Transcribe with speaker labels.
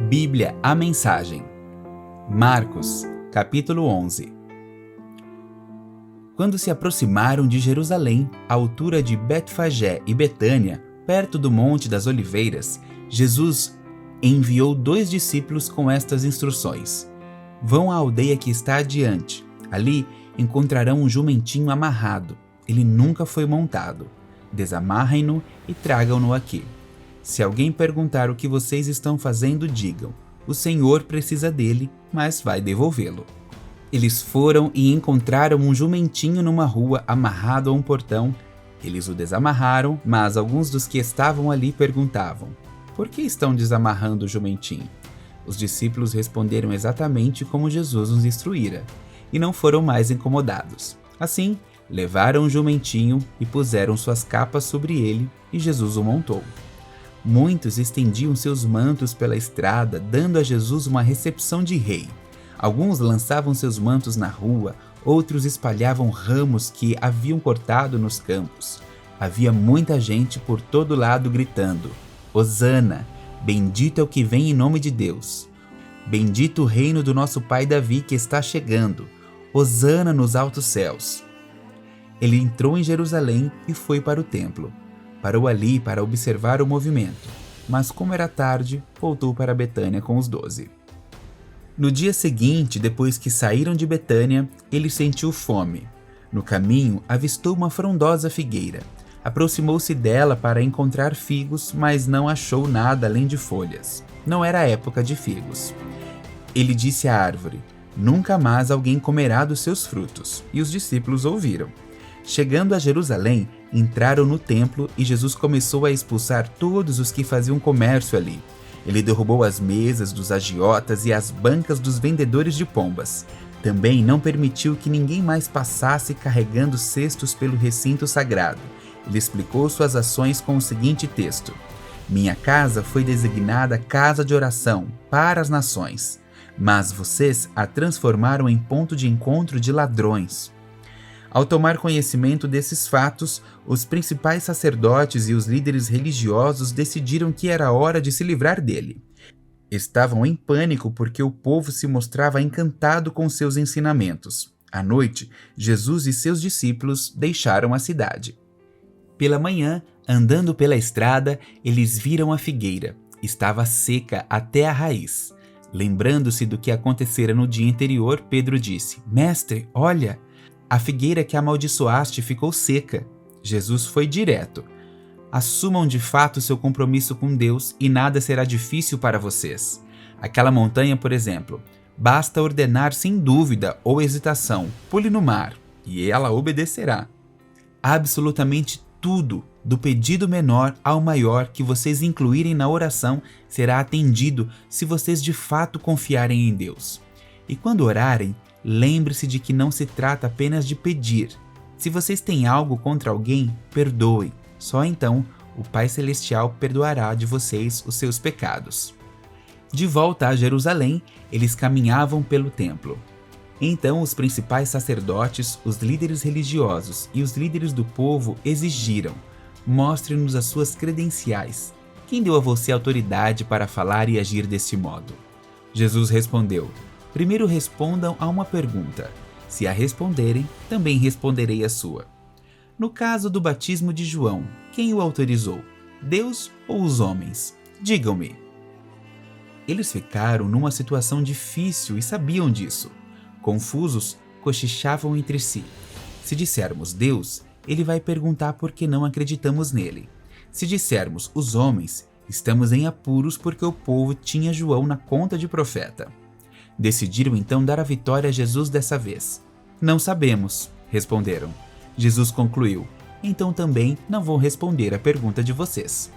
Speaker 1: Bíblia, a mensagem. Marcos, capítulo 11. Quando se aproximaram de Jerusalém, à altura de Betfagé e Betânia, perto do Monte das Oliveiras, Jesus enviou 2 discípulos com estas instruções: vão à aldeia que está adiante. Ali encontrarão um jumentinho amarrado. Ele nunca foi montado. Desamarrem-no e tragam-no aqui. Se alguém perguntar o que vocês estão fazendo, digam: o Senhor precisa dele, mas vai devolvê-lo. Eles foram e encontraram um jumentinho numa rua amarrado a um portão. Eles o desamarraram, mas alguns dos que estavam ali perguntavam: por que estão desamarrando o jumentinho? Os discípulos responderam exatamente como Jesus os instruíra, e não foram mais incomodados. Assim, levaram o jumentinho e puseram suas capas sobre ele, e Jesus o montou. Muitos estendiam seus mantos pela estrada, dando a Jesus uma recepção de rei. Alguns lançavam seus mantos na rua, outros espalhavam ramos que haviam cortado nos campos. Havia muita gente por todo lado gritando: Hosana! Bendito é o que vem em nome de Deus! Bendito o reino do nosso pai Davi que está chegando! Hosana nos altos céus! Ele entrou em Jerusalém e foi para o templo. Parou ali para observar o movimento, mas como era tarde, voltou para Betânia com os 12. No dia seguinte, depois que saíram de Betânia, ele sentiu fome. No caminho, avistou uma frondosa figueira. Aproximou-se dela para encontrar figos, mas não achou nada além de folhas. Não era época de figos. Ele disse à árvore: nunca mais alguém comerá dos seus frutos. E os discípulos ouviram. Chegando a Jerusalém, entraram no templo e Jesus começou a expulsar todos os que faziam comércio ali. Ele derrubou as mesas dos agiotas e as bancas dos vendedores de pombas. Também não permitiu que ninguém mais passasse carregando cestos pelo recinto sagrado. Ele explicou suas ações com o seguinte texto: minha casa foi designada casa de oração para as nações, mas vocês a transformaram em ponto de encontro de ladrões. Ao tomar conhecimento desses fatos, os principais sacerdotes e os líderes religiosos decidiram que era hora de se livrar dele. Estavam em pânico porque o povo se mostrava encantado com seus ensinamentos. À noite, Jesus e seus discípulos deixaram a cidade. Pela manhã, andando pela estrada, eles viram a figueira. Estava seca até a raiz. Lembrando-se do que acontecera no dia anterior, Pedro disse: Mestre, olha! A figueira que amaldiçoaste ficou seca. Jesus foi direto: assumam de fato seu compromisso com Deus e nada será difícil para vocês. Aquela montanha, por exemplo, basta ordenar sem dúvida ou hesitação: pule no mar, e ela obedecerá. Absolutamente tudo, do pedido menor ao maior que vocês incluírem na oração, será atendido se vocês de fato confiarem em Deus. E quando orarem, lembre-se de que não se trata apenas de pedir. Se vocês têm algo contra alguém, perdoem. Só então o Pai Celestial perdoará de vocês os seus pecados. De volta a Jerusalém, eles caminhavam pelo templo. Então os principais sacerdotes, os líderes religiosos e os líderes do povo exigiram: mostre-nos as suas credenciais. Quem deu a você autoridade para falar e agir deste modo? Jesus respondeu: primeiro respondam a uma pergunta. Se a responderem, também responderei a sua. No caso do batismo de João, quem o autorizou? Deus ou os homens? Digam-me. Eles ficaram numa situação difícil e sabiam disso. Confusos, cochichavam entre si. Se dissermos Deus, ele vai perguntar por que não acreditamos nele. Se dissermos os homens, estamos em apuros porque o povo tinha João na conta de profeta. Decidiram então dar a vitória a Jesus dessa vez. Não sabemos, responderam. Jesus concluiu: então também não vou responder a pergunta de vocês.